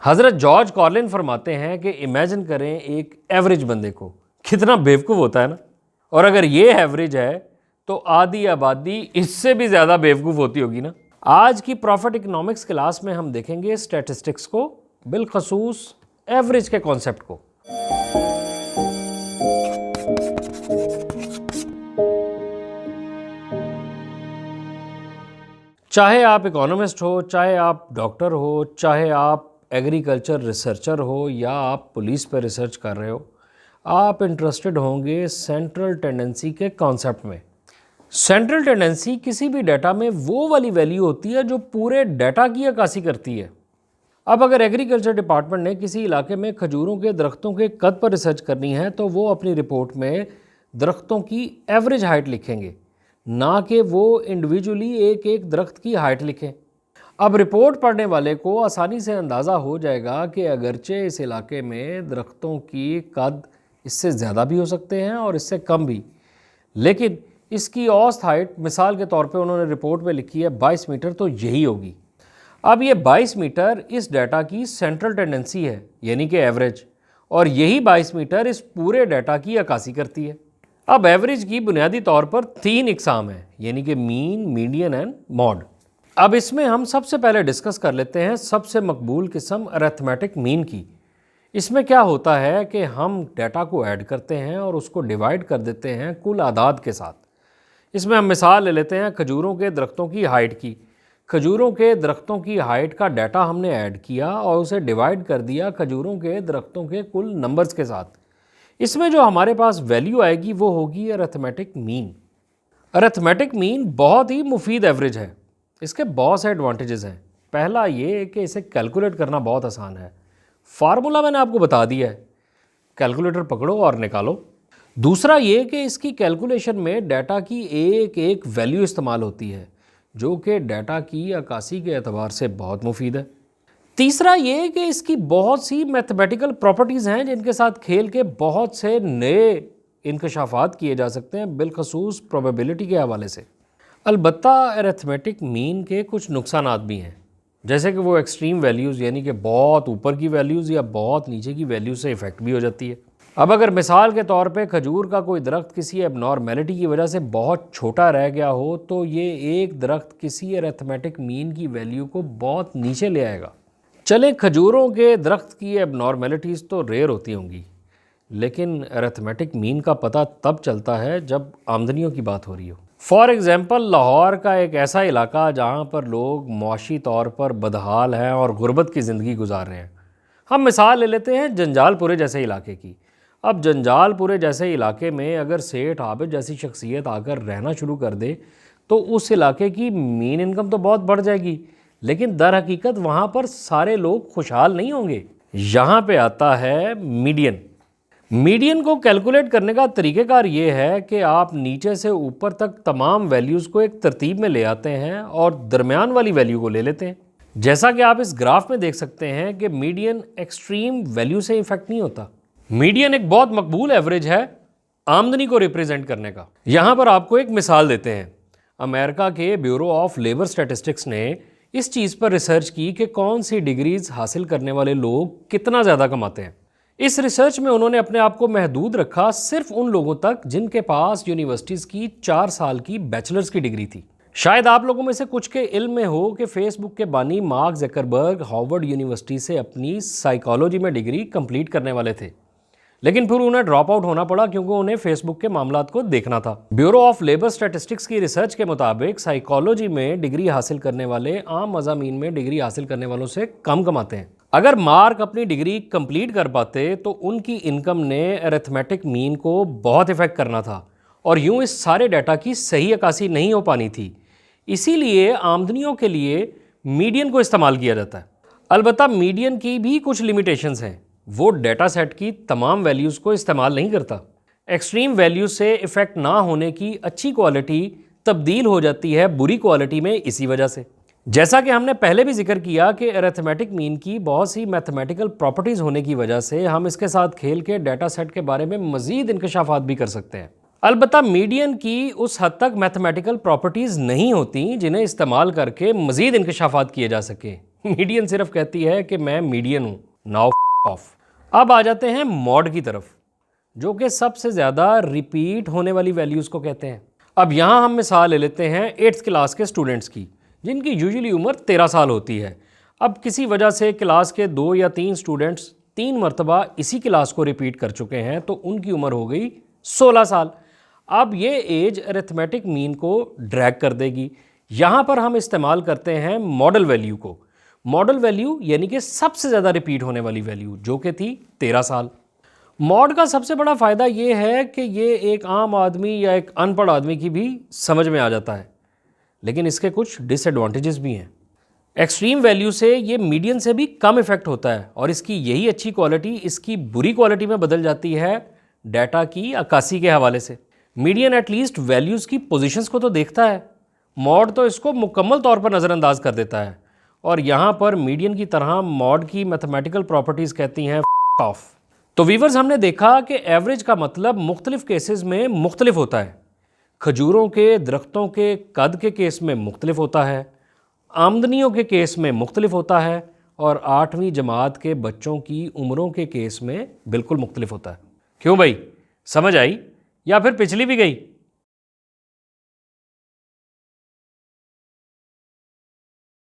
हज़रत जॉर्ज कॉर्लिन फरमाते हैं कि इमेजिन करें एक एवरेज बंदे को, कितना बेवकूफ़ होता है ना। और अगर ये एवरेज है तो आधी आबादी इससे भी ज़्यादा बेवकूफ़ होती होगी ना। आज की प्रॉफिट इकोनॉमिक्स क्लास में हम देखेंगे स्टैटिस्टिक्स को, बिलखसूस एवरेज के कॉन्सेप्ट को। चाहे आप इकोनॉमिस्ट हो, चाहे आप डॉक्टर हो, चाहे आप एग्रीकल्चर रिसर्चर हो या आप पुलिस पर रिसर्च कर रहे हो, आप इंटरेस्टेड होंगे सेंट्रल टेंडेंसी के कॉन्सेप्ट में। सेंट्रल टेंडेंसी किसी भी डाटा में वो वाली वैल्यू होती है जो पूरे डाटा की अक्कासी करती है। अब अगर एग्रीकल्चर डिपार्टमेंट ने किसी इलाके में खजूरों के दरख्तों के कद पर रिसर्च करनी है तो वो अपनी रिपोर्ट में दरख्तों की एवरेज हाइट लिखेंगे, ना कि वो इंडिविजुअली एक एक दरख्त की हाइट लिखें। अब रिपोर्ट पढ़ने वाले को आसानी से अंदाज़ा हो जाएगा कि अगरचे इस इलाके में दरख्तों की कद इससे ज़्यादा भी हो सकते हैं और इससे कम भी, लेकिन इसकी औसत हाइट मिसाल के तौर पे उन्होंने रिपोर्ट में लिखी है 22 मीटर, तो यही होगी। अब ये 22 मीटर इस डाटा की सेंट्रल टेंडेंसी है, यानी कि एवरेज, और यही 22 मीटर इस पूरे डाटा की अक्कासी करती है। अब एवरेज की बुनियादी तौर पर 3 इकसाम है, यानी कि मीन, मीडियन एंड मॉड। अब इसमें हम सबसे पहले डिस्कस कर लेते हैं सबसे मकबूल किस्म अरिथमेटिक मीन की। इसमें क्या होता है कि हम डाटा को ऐड करते हैं और उसको डिवाइड कर देते हैं कुल आदाद के साथ। इसमें हम मिसाल ले लेते हैं खजूरों के दरख्तों की हाइट की। खजूरों के दरख्तों की हाइट का डाटा हमने ऐड किया और उसे डिवाइड कर दिया खजूरों के दरख्तों के कुल नंबर्स के साथ। इसमें जो हमारे पास वैल्यू आएगी वो होगी अरिथमेटिक मीन। अरिथमेटिक मीन बहुत ही मुफीद एवरेज है। इसके बहुत से एडवांटेजेस हैं। पहला ये कि इसे कैलकुलेट करना बहुत आसान है। फार्मूला मैंने आपको बता दिया है, कैलकुलेटर पकड़ो और निकालो। दूसरा ये कि इसकी कैलकुलेशन में डाटा की एक एक वैल्यू इस्तेमाल होती है, जो कि डाटा की अक्कासी के एतबार से बहुत मुफीद है। तीसरा ये कि इसकी बहुत सी मैथमेटिकल प्रॉपर्टीज़ हैं जिनके साथ खेल के बहुत से नए इंकशाफात किए जा सकते हैं, बिलखसूस प्रोबेबिलिटी के हवाले से। अलबत्ता अरिथमेटिक मीन के कुछ नुकसानात भी हैं, जैसे कि वो एक्सट्रीम वैल्यूज़, यानी कि बहुत ऊपर की वैल्यूज़ या बहुत नीचे की वैल्यूज़ से इफ़ेक्ट भी हो जाती है। अब अगर मिसाल के तौर पे खजूर का कोई दरख्त किसी एबनॉर्मेलिटी की वजह से बहुत छोटा रह गया हो तो ये एक दरख्त किसी अरिथमेटिक मीन की वैल्यू को बहुत नीचे ले आएगा। चले, खजूरों के दरख्त की एबनॉर्मेलिटीज़ तो रेयर होती होंगी, लेकिन अरिथमेटिक मीन का पता तब चलता है जब आमदनियों की बात हो रही हो। फॉर एग्ज़ाम्पल, लाहौर का एक ऐसा इलाका जहाँ पर लोग मुआशी तौर पर बदहाल हैं और गुर्बत की ज़िंदगी गुजार रहे हैं। हम मिसाल ले लेते हैं जंजालपुरे जैसे इलाके की। अब जंजालपुरे जैसे इलाके में अगर सेठ आबिद जैसी शख्सियत आकर रहना शुरू कर दे तो उस इलाके की मीन इनकम तो बहुत बढ़ जाएगी, लेकिन दर हकीकत वहाँ पर सारे लोग खुशहाल नहीं होंगे। यहाँ पे आता है मीडियन। मीडियन को कैलकुलेट करने का तरीक़ेकार ये है कि आप नीचे से ऊपर तक तमाम वैल्यूज़ को एक तरतीब में ले आते हैं और दरमियान वाली वैल्यू को ले लेते हैं। जैसा कि आप इस ग्राफ में देख सकते हैं कि मीडियन एक्सट्रीम वैल्यू से इफेक्ट नहीं होता। मीडियन एक बहुत मकबूल एवरेज है आमदनी को रिप्रेजेंट करने का। यहाँ पर आपको एक मिसाल देते हैं। अमेरिका के ब्यूरो ऑफ लेबर स्टैटिस्टिक्स ने इस चीज़ पर रिसर्च की कि कौन सी डिग्रीज़ हासिल करने वाले लोग कितना ज़्यादा कमाते हैं। इस रिसर्च में उन्होंने अपने आप को महदूद रखा सिर्फ उन लोगों तक जिनके पास यूनिवर्सिटीज़ की 4 साल की बैचलर्स की डिग्री थी। शायद आप लोगों में से कुछ के इल्म में हो कि फेसबुक के बानी मार्क ज़करबर्ग हार्वर्ड यूनिवर्सिटी से अपनी साइकोलॉजी में डिग्री कंप्लीट करने वाले थे, लेकिन फिर उन्हें ड्रॉप आउट होना पड़ा क्योंकि उन्हें फेसबुक के मामलात को देखना था। ब्यूरो ऑफ लेबर स्टैटिस्टिक्स की रिसर्च के मुताबिक साइकोलॉजी में डिग्री हासिल करने वाले आम मज़ामीन में डिग्री हासिल करने वालों से कम कमाते हैं। अगर मार्क अपनी डिग्री कंप्लीट कर पाते तो उनकी इनकम ने अरिथमेटिक मीन को बहुत इफेक्ट करना था और यूं इस सारे डाटा की सही अक्कासी नहीं हो पानी थी। इसीलिए आमदनियों के लिए मीडियन को इस्तेमाल किया जाता है। अलबत्ता मीडियन की भी कुछ लिमिटेशंस हैं। वो डाटा सेट की तमाम वैल्यूज़ को इस्तेमाल नहीं करता। एक्सट्रीम वैल्यूज से इफ़ेक्ट ना होने की अच्छी क्वालिटी तब्दील हो जाती है बुरी क्वालिटी में इसी वजह से। जैसा कि हमने पहले भी जिक्र किया कि अरिथमेटिक मीन की बहुत सी मैथमेटिकल प्रॉपर्टीज़ होने की वजह से हम इसके साथ खेल के डाटा सेट के बारे में मज़ीद इंकशाफात भी कर सकते हैं। अलबत्ता मीडियन की उस हद तक मैथमेटिकल प्रॉपर्टीज़ नहीं होती जिन्हें इस्तेमाल करके मज़ीद इंकशाफात किए जा सके। मीडियन सिर्फ कहती है कि मैं मीडियन हूँ, नाउ ऑफ। अब आ जाते हैं मॉड की तरफ, जो कि सबसे ज़्यादा रिपीट होने वाली वैल्यूज़ को कहते हैं। अब यहाँ हम मिसाल ले लेते हैं 8th क्लास के स्टूडेंट्स की, जिनकी यूजुअली उम्र 13 साल होती है। अब किसी वजह से क्लास के 2 या 3 स्टूडेंट्स 3 मरतबा इसी क्लास को रिपीट कर चुके हैं, तो उनकी उम्र हो गई 16 साल। अब ये एज अरिथमेटिक मीन को ड्रैग कर देगी। यहाँ पर हम इस्तेमाल करते हैं मॉडल वैल्यू को। मॉडल वैल्यू यानी कि सबसे ज़्यादा रिपीट होने वाली वैल्यू, जो कि थी 13 साल। मॉड का सबसे बड़ा फ़ायदा ये है कि ये एक आम आदमी या एक अनपढ़ आदमी की भी समझ में आ जाता है, लेकिन इसके कुछ डिसएडवांटेजेस भी हैं। एक्सट्रीम वैल्यू से ये मीडियन से भी कम इफेक्ट होता है, और इसकी यही अच्छी क्वालिटी इसकी बुरी क्वालिटी में बदल जाती है डाटा की अक्कासी के हवाले से। मीडियन एटलीस्ट वैल्यूज़ की पोजीशंस को तो देखता है, मॉड तो इसको मुकम्मल तौर पर नज़रअंदाज कर देता है। और यहाँ पर मीडियन की तरह मॉड की मैथमेटिकल प्रॉपर्टीज़ कहती हैं ऑफ। तो वीवर्स, हमने देखा कि एवरेज का मतलब मुख्तलिफ केसेस में मुख्तलिफ होता है। खजूरों के दरख्तों के कद के केस में मुख्तलिफ होता है, आमदनियों के केस में मुख्तलिफ होता है, और 8वीं जमात के बच्चों की उम्रों के केस में बिल्कुल मुख्तलिफ होता है। क्यों भाई, समझ आई या फिर पिछली भी गई?